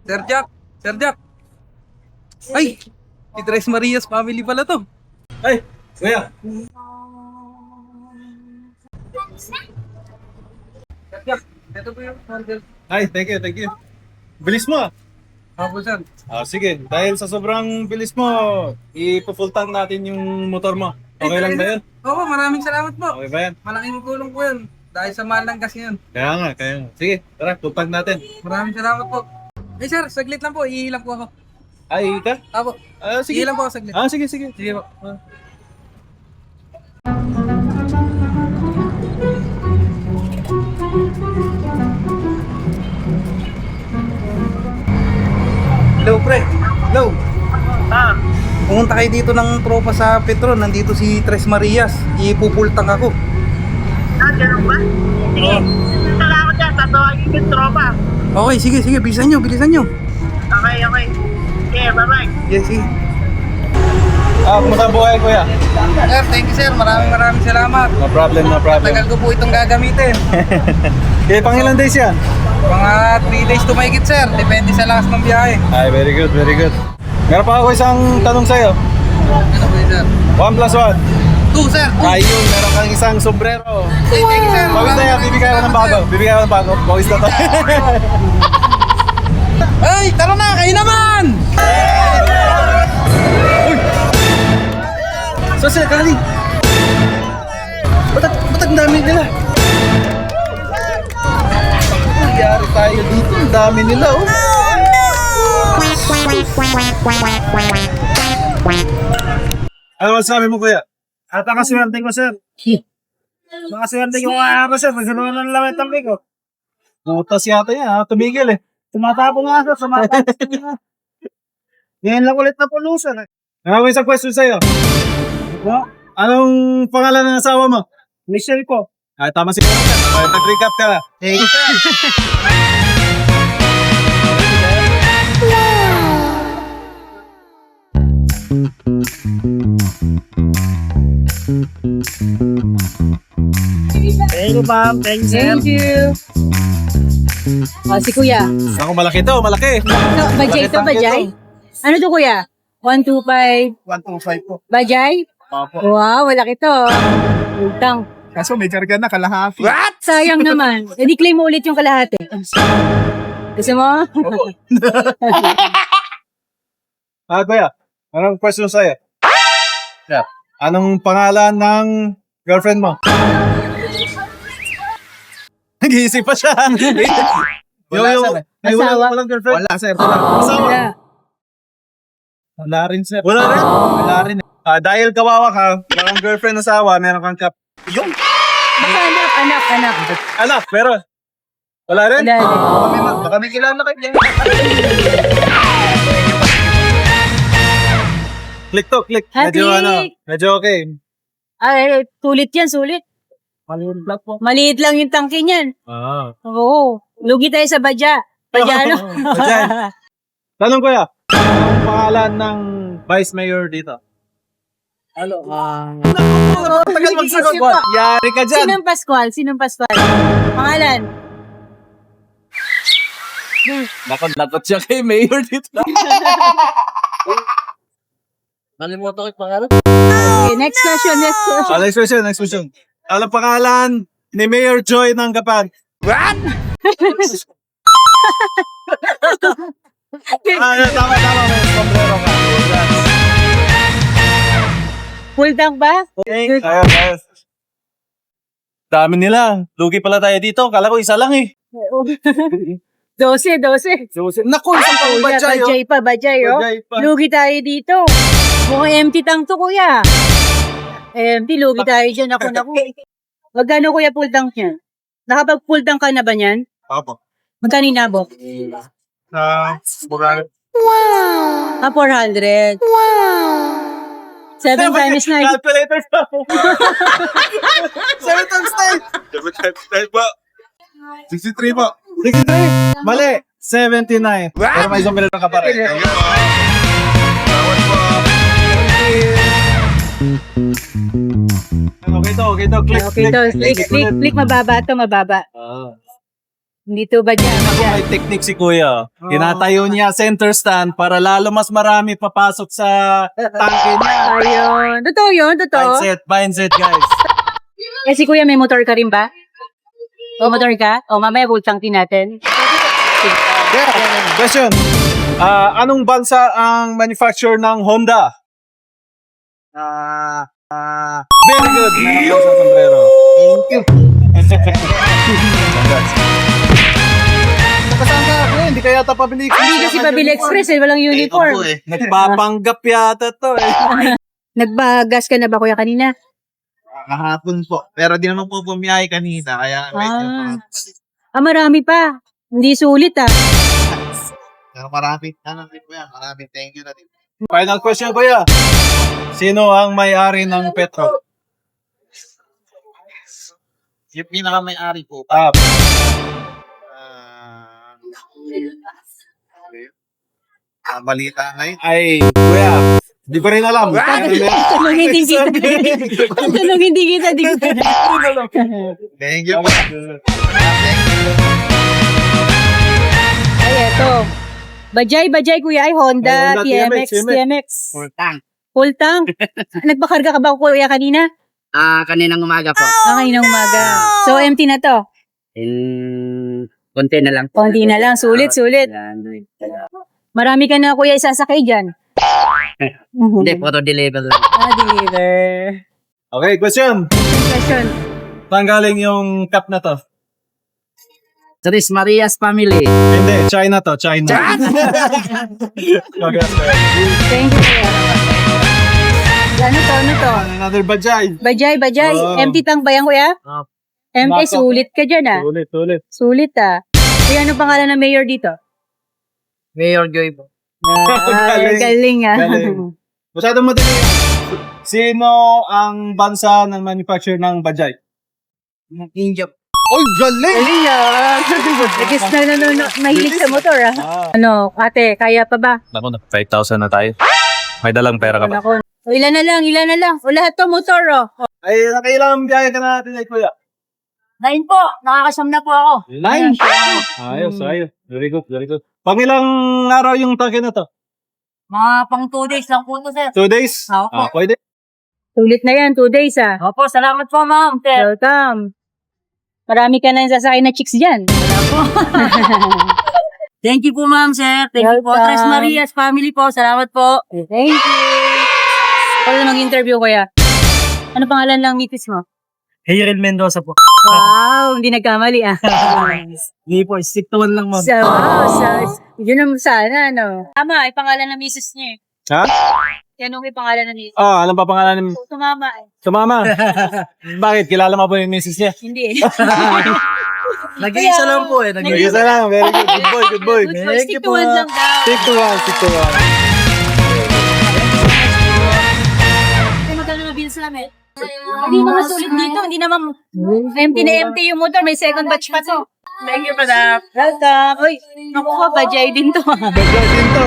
Sir Jack! Sir Jack! Ay! Si Tres Marias family pala to. Ay, kuya. Sir Jack, ito po yung order. Ay, thank you, thank you. Bilis mo ah. Opo, sir. Sige, dahil sa sobrang bilis mo, ipo-full tank natin yung motor mo. Okay lang ba yun? Opo, maraming salamat po. Okay ba yan? Malaking tulong po yun. Dahil sa mahal ng gas yun. Kaya nga, kaya nga. Sige, tara, full tank natin. Maraming salamat po. Eh sir, saglit lang po. Iilang po ako. Ay, ka? Opo. Sige. Iilang po ako saglit. Sige, sige. Sige po. Hello, pre. Hello. Pumunta kayo dito ng tropa sa Petron. Nandito si Tres Marias. Ipupultang ako. Ganun ba? Sige. Salamat dyan. Tatawagin yung tropa. Okay, sige. Bilisan nyo. Okay. Okay, bye-bye. Yes, sige. Kumusta ang buhay, kuya? Sir, thank you sir. Maraming salamat. No problem, no problem. Tagal ko po itong gagamitin. Pang ilang days yan? Mga 3 days to mahigit sir. Depende sa lakas ng biyahe. Ay, very good, very good. Meron pa ako isang tanong sa'yo. Ano po yun sir? 1 plus 1. 2 sir. Ayun, meron kang isang sombrero. Thank you sir. Bawis na yan, bibigay ko ng bago. Bawis na to. Ay, tara na, kayo naman! So, sir, galing. Ba't ang dami nila? Nangyari tayo dito, ang dami nila, oh. Ano masasabi mo, kuya? At ang kaswerte ko, sir. Mga swerte ko ako, sir. Nagkaroon ng lamay tampi ko. Butas yata yan, ha? Tumigil, eh. Tumatapong nga, sir. Tumatapong nga. Ngayon lang ulit na pulusan. Ako isang question sa'yo. Anong pangalan ng asawa mo? Michelle ko. Tama siguro, sir. Nag-recap ka na. Thank you, sir. Thank you, ma'am. Thank you, sir. Thank you. Si Kuya. Ako, malaki to, malaki. No, Bajay to, Bajay? Ano to, Kuya? 125. 125 po. Bajay? Opo. Wow, malaki to. Utang. Kaso may karga na kalahati. Sayang naman. Hindi claim mo ulit yung kalahati. Gusto mo? Kuya, anong question sa'yo? Yeah. Anong pangalan ng girlfriend mo? Nag-iisip pa siya. Asawa. Walang girlfriend? Wala, sir. Asawa? Wala. Wala rin, sir. Wala rin? Wala rin. Dahil kawawa ka, walang girlfriend asawa, meron kang kap... Yung! Baka anak. Anak, meron. Wala rin? Wala rin. Baka may kilala kayo dyan. Click to, click. Medyo Click. medyo okay. Ay, sulit yan, sulit. Maliit lang yung tangke niyan. Oo. Lugi tayo sa badya. Badyano. Badyan. Tanong ko ya, anong pangalan ng Vice Mayor dito? Tagal magsagot. Yari ka dyan. Sinong Pascual? Pangalan? Nakot siya kay Mayor dito. Nalimutan ko yung pangalan. Okay, next question. Next question. Anong pangalan ni Mayor Joy ng Gapan? What? Tama, may sombrero ka. Full tank ba? Ayos. Dami nila. Lugi pala tayo dito. Kala ko isa lang eh. 12. Naku, isang pang badjay. Bajay, oh. Lugi tayo dito. Mukhang empty tank to, kuya. Empty, lugi tayo dyan. Naku. Magkano, kuya, full tank niyan? Nakapag-full tank ka na ba niyan? Opo. Magkano inabot? Bukan. 400. 7 times 9. Calculator pa. 7 times 9. Po. 63 po. 63. Mali. 79. Pero may isang ka pa rin. Thank you po. Salamat po. Okay Okay to. Click, Okay to. Click. Mababa to, mababa. Hindi to ba dyan? May technique si Kuya. Tinatayo niya center stand para lalo mas marami papasok sa tangke niya. Ayun. Totoo yun, totoo. Mindset guys. Eh si kuya, may motor ka rin ba? O motor ka? O mamaya bultangtin natin. Question. Anong bansa ang manufacturer ng Honda? Very good. Meron ka sa sombrero. Thank you. Nakasaan ka ako, hindi kaya yata pabili. Hindi kasi Pabili Express eh, walang uniform. Nagpapanggap yata to eh. Nagbagas ka na ba kuya kanina? Kahapon po. Pero di naman po bumiyahe kanina. Kaya Marami pa. Hindi sulit ah. maraming po yan. Maraming thank you na din. Final question, Kuya. Sino ang may-ari ng Petro? Yung pinaka-may-ari po. Balita na yun. Ay, Kuya. Di ko rin alam. Tanong hindi kita. Tanong hindi kita. Thank you po. Ay, eto. Bajay kuya ay Honda, Honda TMX. Full tank. Nagpakarga ka ba kuya kanina? Kaninang umaga po. Kaninang umaga. So, empty na to. Konti na lang. Konti na lang. Sulit. Marami ka na kuya isasakay dyan. Hindi, photo deliver lang. Deliver. Okay, question. Question. Saan galing yung cup na to? Tres Marias family. Hindi, China to. China. Congrats, Kuya. Thank you kuya. Ano to? Another bajay. Bajay. Oh. Empty tank ba yan kuya? Empty, Backup. sulit ka dyan ah. Sulit. Sulit ah. Kuya, ano pangalan ng mayor dito? Mayor Joy po. Galing ah. Galing. Masyadong madali. Sino ang bansa ng manufacturer ng bajay? India. Oy, galing! Galing ah. Nagis na mahilig sa motor ah. Ano, ate, kaya pa ba? Naku na, 5,000 na tayo. May dalang pera ka ba? Ako. O, ilan na lang. O, lahat to motor oh. Ay, nakailang biyahe ka na natin ay Kuya? 9 po. Nakakasam na po ako. 9? Ayos. Very good. Pang ilang araw yung tangke na to? Mga pang 2 days lang po to, sir. 2 days? Opo. Pwede. Sulit na yan, 2 days ah. Opo, salamat po ma'am. Welcome. Marami ka na yung sasakay na chicks dyan. Thank you po ma'am sir. Thank you po. Welcome. Tres Marias family po. Salamat po. Thank you. Paano mag-interview kuya? Ano pangalan lang mitis mo? Hayrel Mendoza po. Wow, hindi nagkamali ah. Hindi po, stick to one lang ma'am. Yun naman sana, no? Tama, ay pangalan ng misis niya eh. Ha? Tanong yung pangalan ng misis. Anong pa pangalan ni Tumama eh. Sumama? Bakit? Kilala mo po yung misis niya? Hindi eh. Nag-iisa lang po eh. Isa lang. Very good. Good boy. Good boy, stick to one lang daw. Stick to one. Ay, magkano na bills namin? Hindi naman sulit dito. Hindi naman empty yung motor. May second batch pa to. Thank you madam. Welcome. Uy, naku ko, bajay din to. Bajay din to.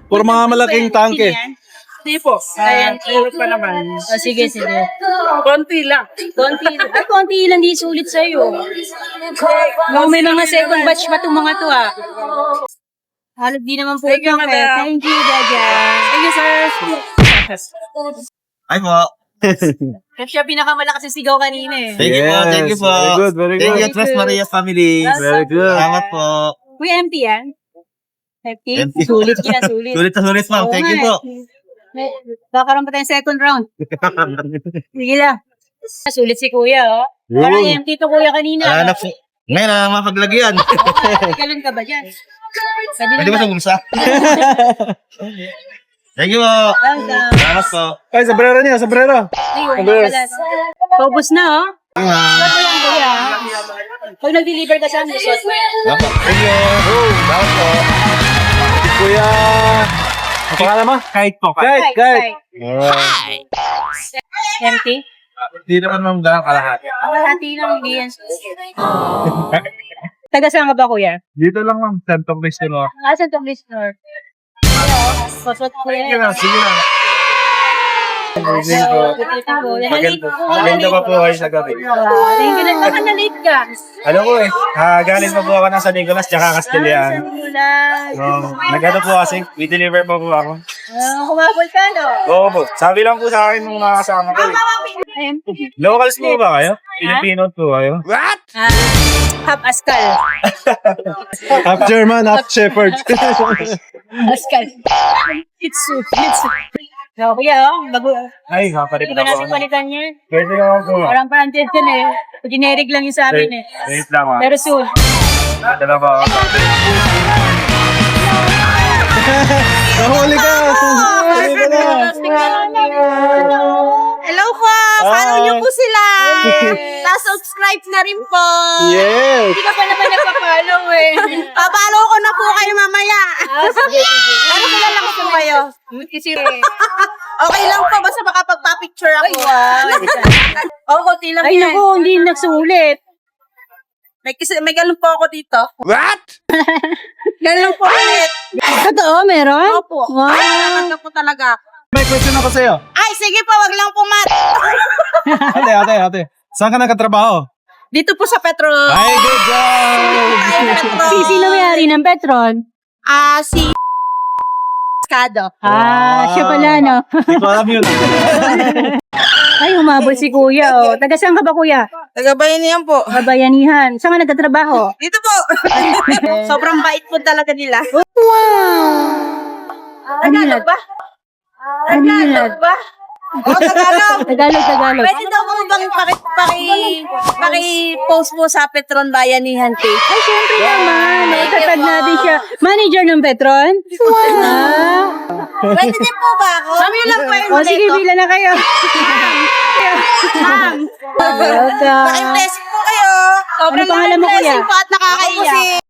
Puro mga malaking tangke. Hindi po. Ayan. pa naman. Oh, sige. Konti lang. Konti lang di sulit sa'yo. May mga second batch pa itong mga to ah. Halos di naman po ito. Thank you, Jaja. Thank you sir. Ay po. Kasi siya pinakamalakas sa sigaw kanina eh. Thank you po. Very Thank you, good. Tres Marias family. Very good. Salamat po. Uy, empty yan? Empty? Empty. Sulit yan, sulit. Sulit ma'am. Oo Thank you nga po. Bakaroon pa tayong second round. Sige lang. Sulit si kuya, oh. Parang empty to kuya kanina. Wala na po. Ngayon na mapaglagyan. Galon ka ba dyan? Pwede ba sa bulsa? Thank you po. Welcome. Salamat po. Ay, sombrero niya. Ayun, paubos na, oh. Bago lang, kuya. Pag nag-deliver ka sa amin, shot mo yan. Thank you. Salamat po. Kuya. Ang pangalan mo? Kahit po. Kahit. Empty? Hindi naman ma'am ganang kalahati. Ang kalahati lang, hindi yan. Taga saan ka ba, kuya? Dito lang ma'am. Santong Cristo no. Asan tong listener? Pasot ko yan. Sige na. Maganda pa po kayo sa gabi. Thank you. Baka na-late ka. Ano po galing pa po ako ng San Nicolas tsaka Castilian. Nag-ano po kasi, we deliver pa po ako. Kumabol ka, no? Oo po, sabi lang po sa akin nung mga kasama ko. Locals po ba kayo? Filipino po kayo? Half Askal. Half German, half Shepherd. Askal. Hitsu. No, kuya, bago. Ay, kapalit Hindi ba na po. natin palitan niya? Pwede naman po. Parang paranted yun eh. Generic lang yung sa amin eh. Wait lang Pero soon. Dala pa ako. Nahuli ka! Nahuli ka na! Hello po! Follow niyo po sila! Na-subscribe na rin po! Yes! Hindi ka pa naman nagpa-follow eh. Papalo ko na po kayo mamaya! Ano kilala ko po kayo? Kasi Okay lang po, basta makapagpa-picture ako. Oo, konti lang ay yan. naku, hindi nagsulit. May galon po ako dito. What? Galon po ulit. Totoo, meron? Opo. Wow. Ano po talaga. May question ako sa'yo. Ay, sige po, wag lang pumat. Ate. Saan ka nagkatrabaho? Dito po sa Petro. Ay, good job! Sino may-ari ng Petron? Si Kado. Siya pala, no? Hindi ko alam yun. Ay, humabol si kuya, oh. Taga saan ka ba, kuya? Tagabayan niyan po. Kabayanihan. Saan ka nagtatrabaho? Dito po. Sobrang bait po talaga nila. Tagalog ba? Tagalog ba? Oh, Tagalog. Tagalog. Pwede daw po bang paki-post po sa Petron Bayanihan page? Ay, syempre naman. Itatag natin siya. Manager ng Petron? Pwede din po ba ako? Kami lang po yung O, sige, bila na kayo. Ma'am. Welcome. Paki-blessing po kayo. Ano pangalan mo, kuya? Blessing po at nakakaiyak.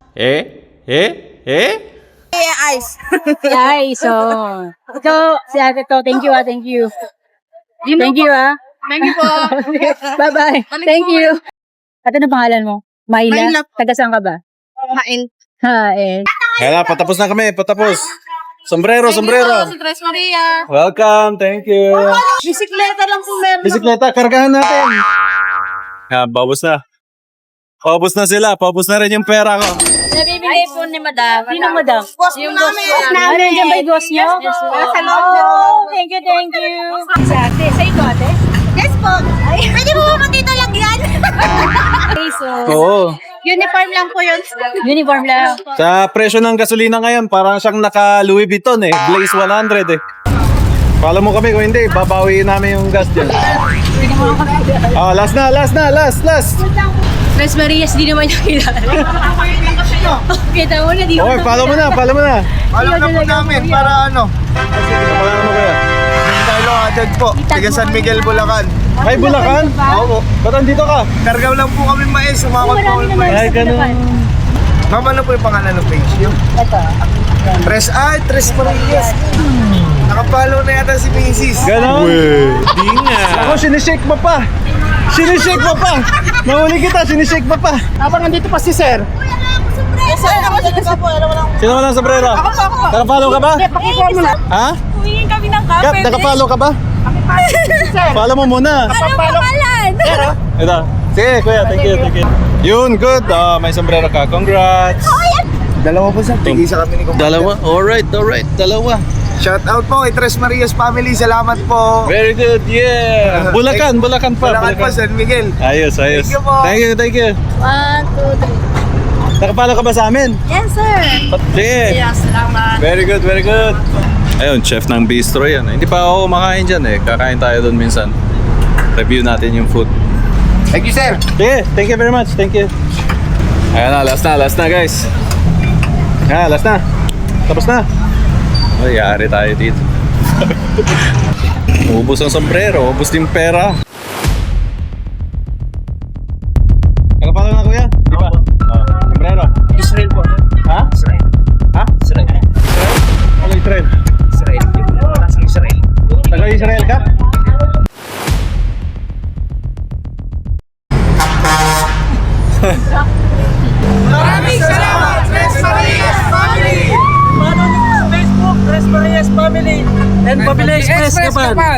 Ice. Ay, so. Ito, si ate to. Thank you, thank you. Thank you, Thank you po. Bye-bye. Thank you. At ano pangalan mo? Maila? Maila. Taga saan ka ba? Kain. Kaya patapos na kami, patapos. Sombrero. Si Tres Maria. Welcome, thank you. Bisikleta lang po meron. Bisikleta, kargahan natin. Paubos na. Paubos na sila, paubos na rin yung pera ko. Nabibigay po ni Madam. Sino, madam? Boss yung namin. Ano, nandiyan ba yung boss niyo? Yes, po. Oh, thank you. Sa ate, sa ito ate? Yes po. Pwede mo ba dito lagyan? Okay, so, Oo. Uniform lang po yun. uniform lang. Sa presyo ng gasolina ngayon, parang siyang naka Louis Vuitton Blaze 100 Follow mo kami, kung hindi, babawiin namin yung gas dyan. Last na. Tres Marias, di naman yung kilala. Kita mo na, di Okay, follow mo na. Alam na po namin para ano. Kapalaran mo kaya. Dahil agad po. Taga San Miguel, Bulacan. Ay, Bulacan? Oo. Ba't andito ka? Kargaw lang po kami mais. Sumakot po kami mais. Ay, ganun. Ma'am, ano po yung pangalan ng page niyo? Tres Marias. Nakapalo na yata si Macy's. Ganon? Di nga. Ako, sinishake mo pa. Nahuli kita, sinishake mo pa. Habang nandito pa si Sir. Sino mo ng sombrero? Nakapalo ka ba? Ha? Huwingin kami ng Kap, kape. nakapalo ka ba? Follow mo muna. Anong pangalan? Ito. Sige, kuya, thank you. Yun, good. May sombrero ka. Congrats. Dalawa po sa tigisa kami ni Kumpanya. Dalawa? Alright. Dalawa. Shout out po kay Tres Marias family. Salamat po. Very good, yeah. Bulacan pa. Bulacan po, San Miguel. Ayos. Thank you po. Thank you. 1, 2, 3. Nakapalo ka ba sa amin? Yes, sir. Sige. Yes, salamat. Very good. Ayun, chef ng bistro yan. Hindi pa ako kumakain dyan Kakain tayo doon minsan. Review natin yung food. Thank you, sir. Sige, thank you very much. Thank you. Ayan na, last na guys. Last na. Tapos na. Ay, yari tayo dito. Ubus ang sombrero, ubus din pera. Nakapalo na kuya? Di ba? Sombrero. Israel po. Ha? Israel. Israel? Ano Israel? Israel. Nasa Israel. Taga Israel ka? Maraming salamat, Tres Marias Family! Follow niyo sa Facebook, Tres Marias Family. And pabili express ka pa.